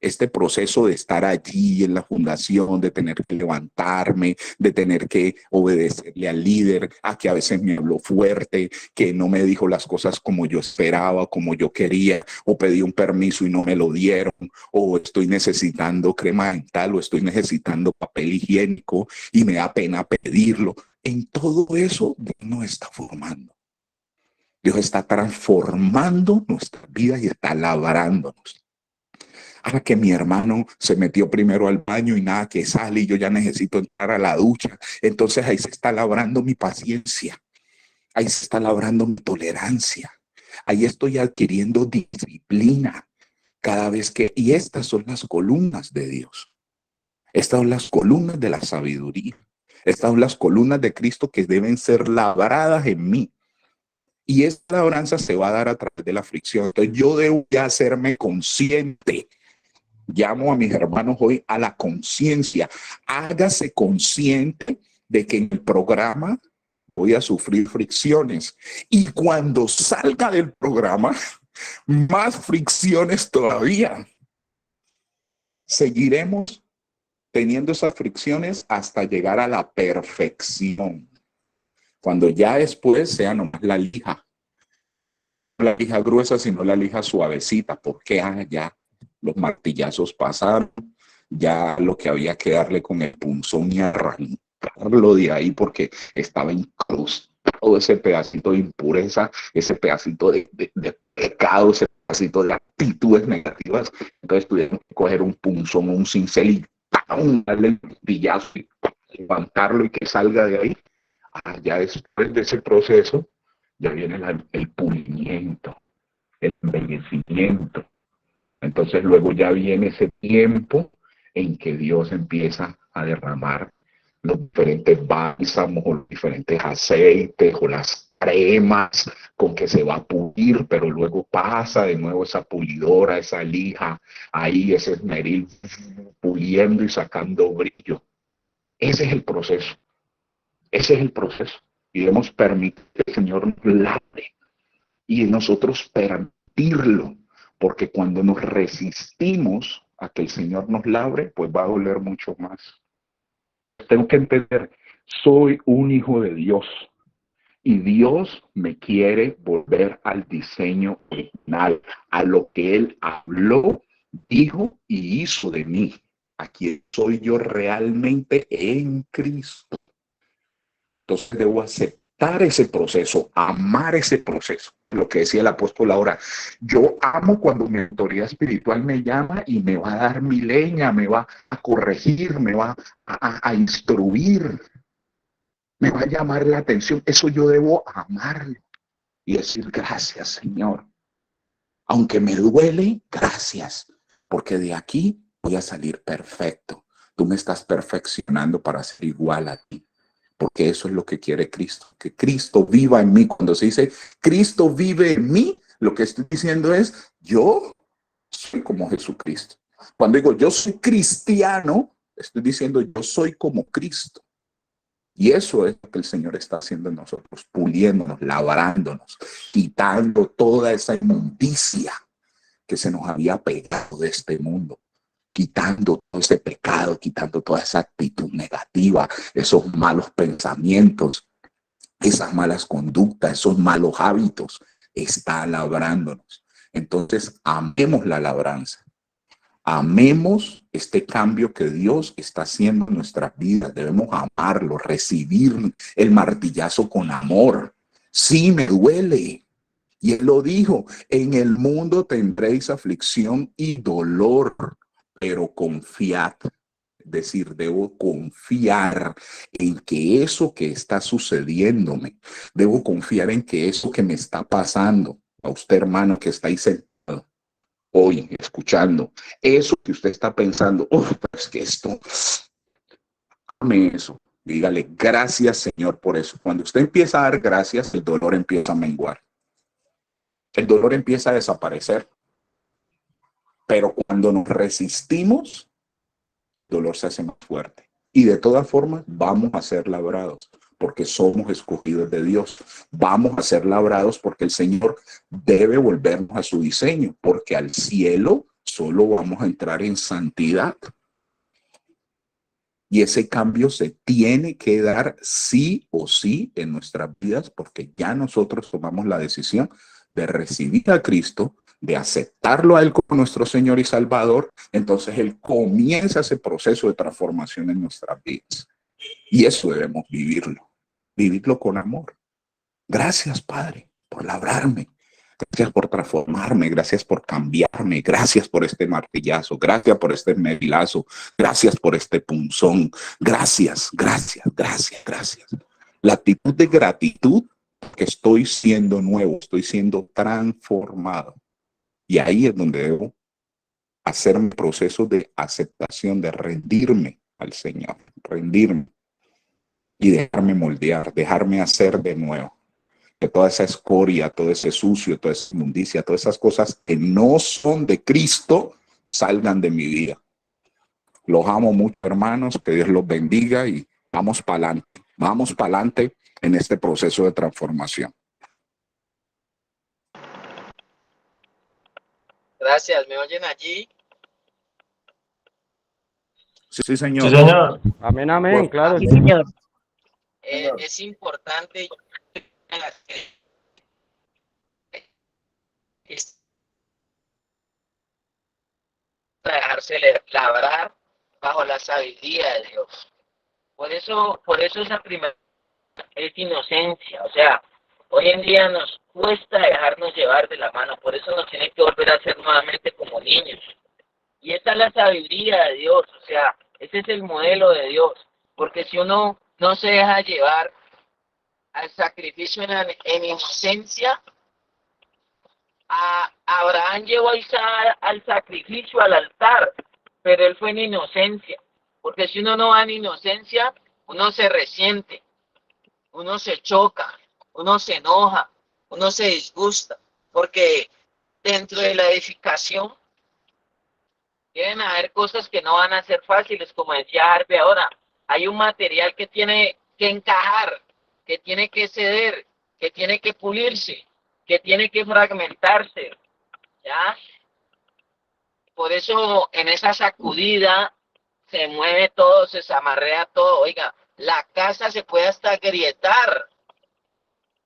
Este proceso de estar allí en la fundación, de tener que levantarme, de tener que obedecerle al líder, a que a veces me habló fuerte, que no me dijo las cosas como yo esperaba, como yo quería, o pedí un permiso y no me lo dieron, o estoy necesitando crema dental, o estoy necesitando papel higiénico y me da pena pedirlo. En todo eso, Dios nos está formando. Dios está transformando nuestra vida y está labrándonos. Ahora que mi hermano se metió primero al baño y nada que sale y yo ya necesito entrar a la ducha, entonces ahí se está labrando mi paciencia, ahí se está labrando mi tolerancia, ahí estoy adquiriendo disciplina cada vez que... Y estas son las columnas de Dios, estas son las columnas de la sabiduría, estas son las columnas de Cristo que deben ser labradas en mí. Y esta labranza se va a dar a través de la fricción. Entonces yo debo ya hacerme consciente. Llamo a mis hermanos hoy a la conciencia. Hágase consciente de que en el programa voy a sufrir fricciones. Y cuando salga del programa, más fricciones todavía. Seguiremos teniendo esas fricciones hasta llegar a la perfección. Cuando ya después sea nomás la lija gruesa, sino la lija suavecita, porque ya los martillazos pasaron, ya lo que había que darle con el punzón y arrancarlo de ahí, porque estaba incrustado ese pedacito de impureza, ese pedacito de pecado, ese pedacito de actitudes negativas. Entonces tuvieron que coger un punzón, un cincel y darle el martillazo y levantarlo y que salga de ahí. Ya después de ese proceso, ya viene el pulimiento, el embellecimiento. Entonces luego ya viene ese tiempo en que Dios empieza a derramar los diferentes bálsamos, o los diferentes aceites, o las cremas con que se va a pulir, pero luego pasa de nuevo esa pulidora, esa lija, ahí ese esmeril puliendo y sacando brillo. Ese es el proceso. Ese es el proceso. Y debemos permitir que el Señor nos labre y nosotros permitirlo, porque cuando nos resistimos a que el Señor nos labre, pues va a doler mucho más. Tengo que entender, soy un hijo de Dios y Dios me quiere volver al diseño original, a lo que Él habló, dijo y hizo de mí, a quien soy yo realmente en Cristo. Entonces debo aceptar ese proceso, amar ese proceso. Lo que decía el apóstol ahora, yo amo cuando mi autoridad espiritual me llama y me va a dar mi leña, me va a corregir, me va a instruir, me va a llamar la atención. Eso yo debo amarlo y decir gracias, Señor. Aunque me duele, gracias, porque de aquí voy a salir perfecto. Tú me estás perfeccionando para ser igual a ti. Porque eso es lo que quiere Cristo, que Cristo viva en mí. Cuando se dice Cristo vive en mí, lo que estoy diciendo es yo soy como Jesucristo. Cuando digo yo soy cristiano, estoy diciendo yo soy como Cristo. Y eso es lo que el Señor está haciendo en nosotros, puliéndonos, labrándonos, quitando toda esa inmundicia que se nos había pegado de este mundo. Quitando todo ese pecado, quitando toda esa actitud negativa, esos malos pensamientos, esas malas conductas, esos malos hábitos, está labrándonos. Entonces, amemos la labranza. Amemos este cambio que Dios está haciendo en nuestras vidas. Debemos amarlo, recibir el martillazo con amor. Sí, me duele. Y Él lo dijo, en el mundo tendréis aflicción y dolor. Pero confiad, es decir, debo confiar en que eso que está sucediéndome, debo confiar en que eso que me está pasando, a usted hermano que está ahí sentado hoy escuchando, eso que usted está pensando, es que esto, ame eso, dígale gracias Señor por eso. Cuando usted empieza a dar gracias, el dolor empieza a menguar, el dolor empieza a desaparecer. Pero cuando nos resistimos, el dolor se hace más fuerte. Y de todas formas, vamos a ser labrados porque somos escogidos de Dios. Vamos a ser labrados porque el Señor debe volvernos a su diseño, porque al cielo solo vamos a entrar en santidad. Y ese cambio se tiene que dar sí o sí en nuestras vidas, porque ya nosotros tomamos la decisión de recibir a Cristo, de aceptarlo a Él como nuestro Señor y Salvador. Entonces Él comienza ese proceso de transformación en nuestras vidas. Y eso debemos vivirlo. vividlo con amor. Gracias, Padre, por labrarme. Gracias por transformarme, gracias por cambiarme, gracias por este martillazo, gracias por este medilazo, gracias por este punzón, gracias, gracias, gracias, gracias. La actitud de gratitud, que estoy siendo nuevo, estoy siendo transformado. Y ahí es donde debo hacer un proceso de aceptación, de rendirme al Señor, rendirme y dejarme moldear, dejarme hacer de nuevo. Que toda esa escoria, todo ese sucio, toda esa inmundicia, todas esas cosas que no son de Cristo salgan de mi vida. Los amo mucho, hermanos, que Dios los bendiga y vamos para adelante en este proceso de transformación. Gracias, ¿me oyen allí? Sí, Sí, señor. señor. Amén, amén, claro. Sí, Señor. Es importante es dejarse labrar bajo la sabiduría de Dios. Por eso esa primera es inocencia. O sea, hoy en día nos cuesta dejarnos llevar de la mano, por eso nos tiene que volver a ser nuevamente como niños. Y esa es la sabiduría de Dios, o sea, ese es el modelo de Dios. Porque si uno no se deja llevar al sacrificio en inocencia, Abraham llevó a Isaac al sacrificio, al altar, pero él fue en inocencia. Porque si uno no va en inocencia, uno se resiente, uno se choca, uno se enoja, uno se disgusta. Porque dentro de la edificación deben haber cosas que no van a ser fáciles, como decía Harvey ahora. Hay un material que tiene que encajar, que tiene que ceder, que tiene que pulirse, que tiene que fragmentarse, ¿ya? Por eso en esa sacudida se mueve todo, se zamarrea todo. Oiga, la casa se puede hasta agrietar,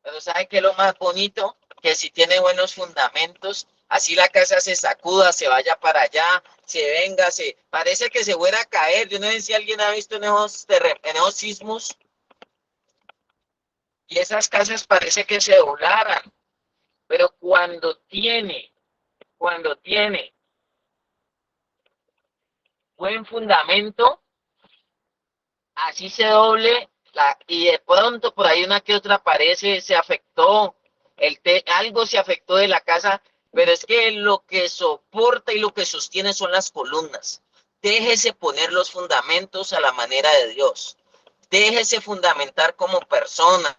pero ¿sabe qué es lo más bonito? Que si tiene buenos fundamentos, así la casa se sacuda, se vaya para allá, se venga, parece que se fuera a caer. Yo no sé si alguien ha visto en esos sismos, y esas casas parece que se doblaran, pero cuando tiene buen fundamento, así se doble, y de pronto por ahí una que otra aparece, se afectó, algo se afectó de la casa, pero es que lo que soporta y lo que sostiene son las columnas. Déjese poner los fundamentos a la manera de Dios. Déjese fundamentar como persona,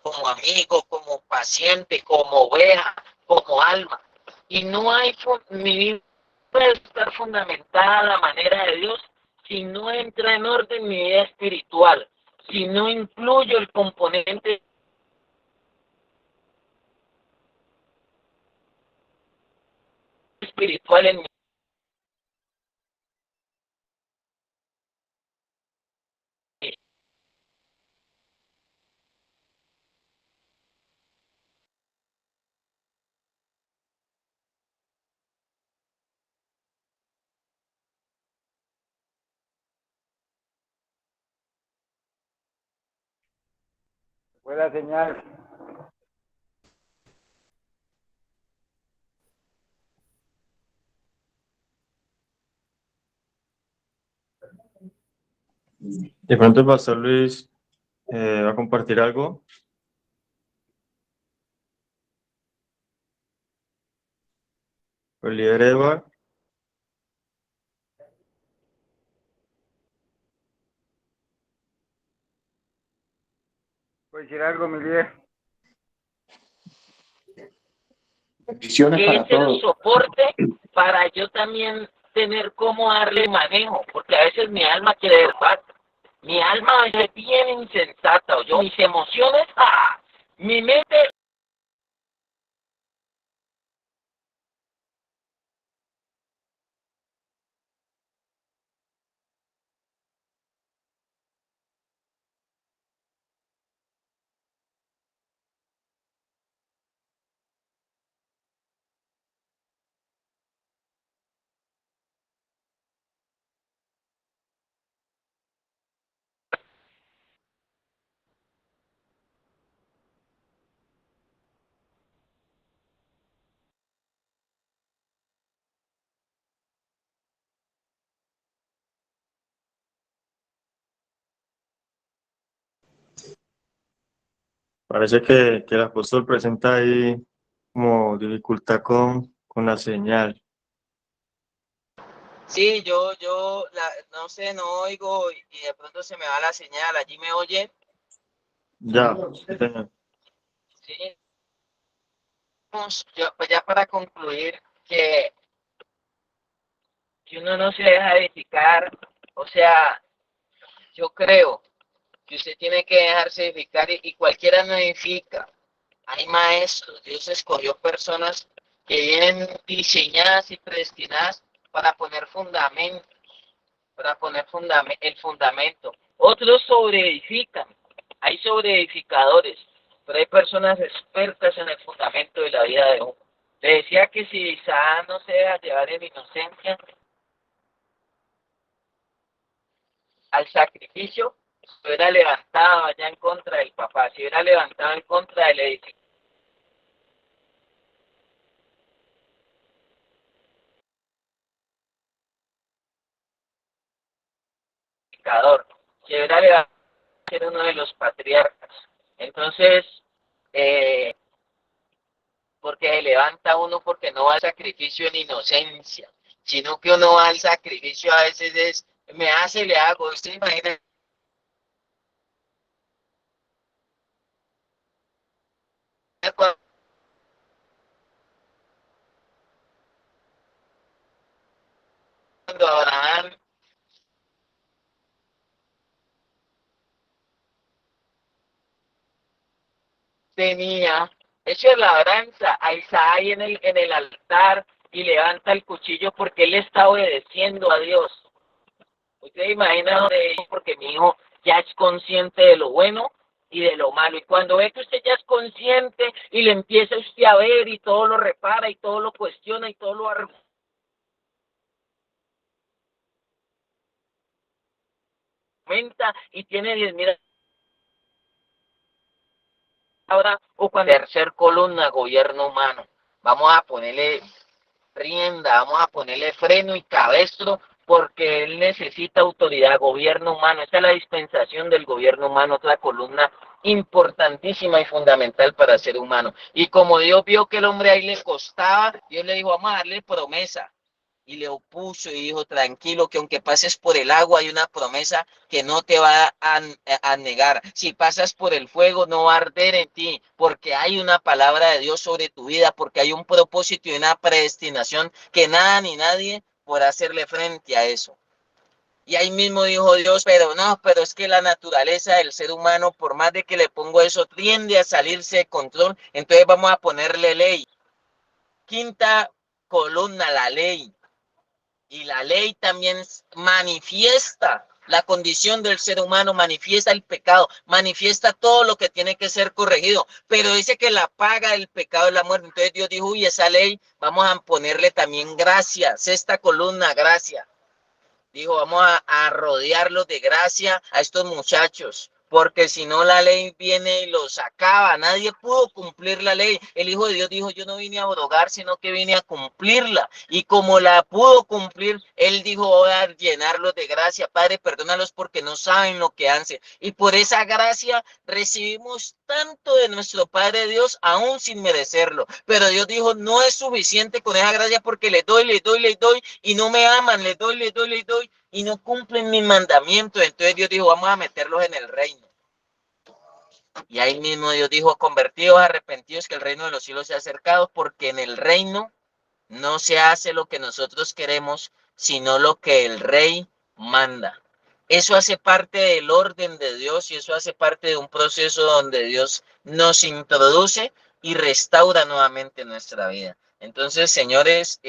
como amigo, como paciente, como oveja, como alma. Y no hay, mi vida puede estar fundamentada a la manera de Dios si no entra en orden mi vida espiritual, si no incluyo el componente espiritual en mi vida. Buena señal. De pronto el pastor Luis va a compartir algo. El líder Edward. ¿Puedo decir algo, mi líder? Bendiciones Que para es el todos. soporte para yo también tener cómo darle manejo, porque a veces mi alma quiere dar paz. Mi alma es bien insensata, o yo, mis emociones, mi mente. Parece que el apóstol presenta ahí como dificultad con la señal. Sí, no sé, no oigo y de pronto se me va la señal. ¿Allí me oye? Ya, sí, señor. Sí. Pues ya para concluir, que uno no se deja edificar, o sea, yo creo que usted tiene que dejarse edificar y cualquiera no edifica. Hay maestros, Dios escogió personas que vienen diseñadas y predestinadas para poner fundamento, el fundamento. Otros sobreedifican, hay sobreedificadores, pero hay personas expertas en el fundamento de la vida de uno. Le decía que si Isaac no se deja llevar en inocencia al sacrificio, se hubiera levantado allá en contra del papá, se hubiera levantado en contra del edificador, se hubiera levantado a ser uno de los patriarcas. Entonces, eh, porque se levanta uno porque no va al sacrificio en inocencia, sino que uno va al sacrificio a veces es, me hace, le hago. Usted imagina cuando Abraham tenía hecho labranza a Isaac en el altar y levanta el cuchillo porque él está obedeciendo a Dios. Usted imagina donde, porque mi hijo ya es consciente de lo bueno y de lo malo. Y cuando ve que usted ya es consciente y le empieza usted a ver y todo lo repara y todo lo cuestiona y todo lo argumenta y tiene 10.000 ahora o cuando tercer columna, gobierno humano. Vamos a ponerle rienda, vamos a ponerle freno y cabestro porque él necesita autoridad, gobierno humano. Esta es la dispensación del gobierno humano, otra columna importantísima y fundamental para el ser humano. Y como Dios vio que el hombre ahí le costaba, Dios le dijo, vamos a darle promesa. Y le opuso y dijo, tranquilo, que aunque pases por el agua hay una promesa que no te va a negar. Si pasas por el fuego no va a arder en ti, porque hay una palabra de Dios sobre tu vida, porque hay un propósito y una predestinación que nada ni nadie podrá hacerle frente a eso. Y ahí mismo dijo Dios, pero no, pero es que la naturaleza del ser humano, por más de que le pongo eso, tiende a salirse de control, entonces vamos a ponerle ley. Quinta columna, la ley. Y la ley también manifiesta la condición del ser humano, manifiesta el pecado, manifiesta todo lo que tiene que ser corregido, pero dice que la paga del pecado es la muerte. Entonces Dios dijo, uy, esa ley vamos a ponerle también gracia, sexta columna, gracia. Dijo, vamos a rodearlos de gracia a estos muchachos, porque si no la ley viene y los acaba. Nadie pudo cumplir la ley. El Hijo de Dios dijo, yo no vine a abrogar, sino que vine a cumplirla. Y como la pudo cumplir, Él dijo, voy a llenarlos de gracia. Padre, perdónalos porque no saben lo que hacen. Y por esa gracia recibimos tanto de nuestro Padre Dios, aún sin merecerlo. Pero Dios dijo, no es suficiente con esa gracia porque les doy, y no me aman, les doy, y no cumplen mis mandamientos. Entonces Dios dijo, vamos a meterlos en el reino. Y ahí mismo Dios dijo, convertidos, arrepentidos, que el reino de los cielos se ha acercado, porque en el reino no se hace lo que nosotros queremos, sino lo que el rey manda. Eso hace parte del orden de Dios y eso hace parte de un proceso donde Dios nos introduce y restaura nuevamente nuestra vida. Entonces, señores,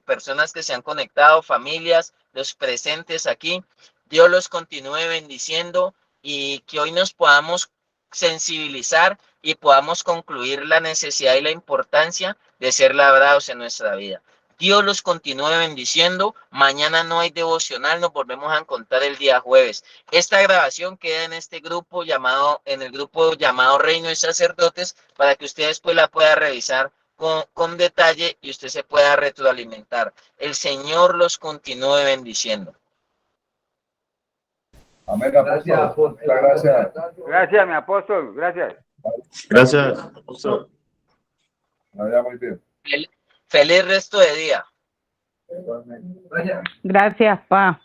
personas que se han conectado, familias, los presentes aquí, Dios los continúe bendiciendo y que hoy nos podamos sensibilizar y podamos concluir la necesidad y la importancia de ser labrados en nuestra vida. Dios los continúe bendiciendo. Mañana no hay devocional, nos volvemos a encontrar el día jueves. Esta grabación queda en este grupo en el grupo llamado Reino de Sacerdotes, para que usted después la pueda revisar con detalle y usted se pueda retroalimentar. El Señor los continúe bendiciendo. Amén, apóstol. Muchas gracias. Gracias, mi apóstol. Gracias. Gracias. Vaya muy bien. Feliz resto de día. Gracias, pa.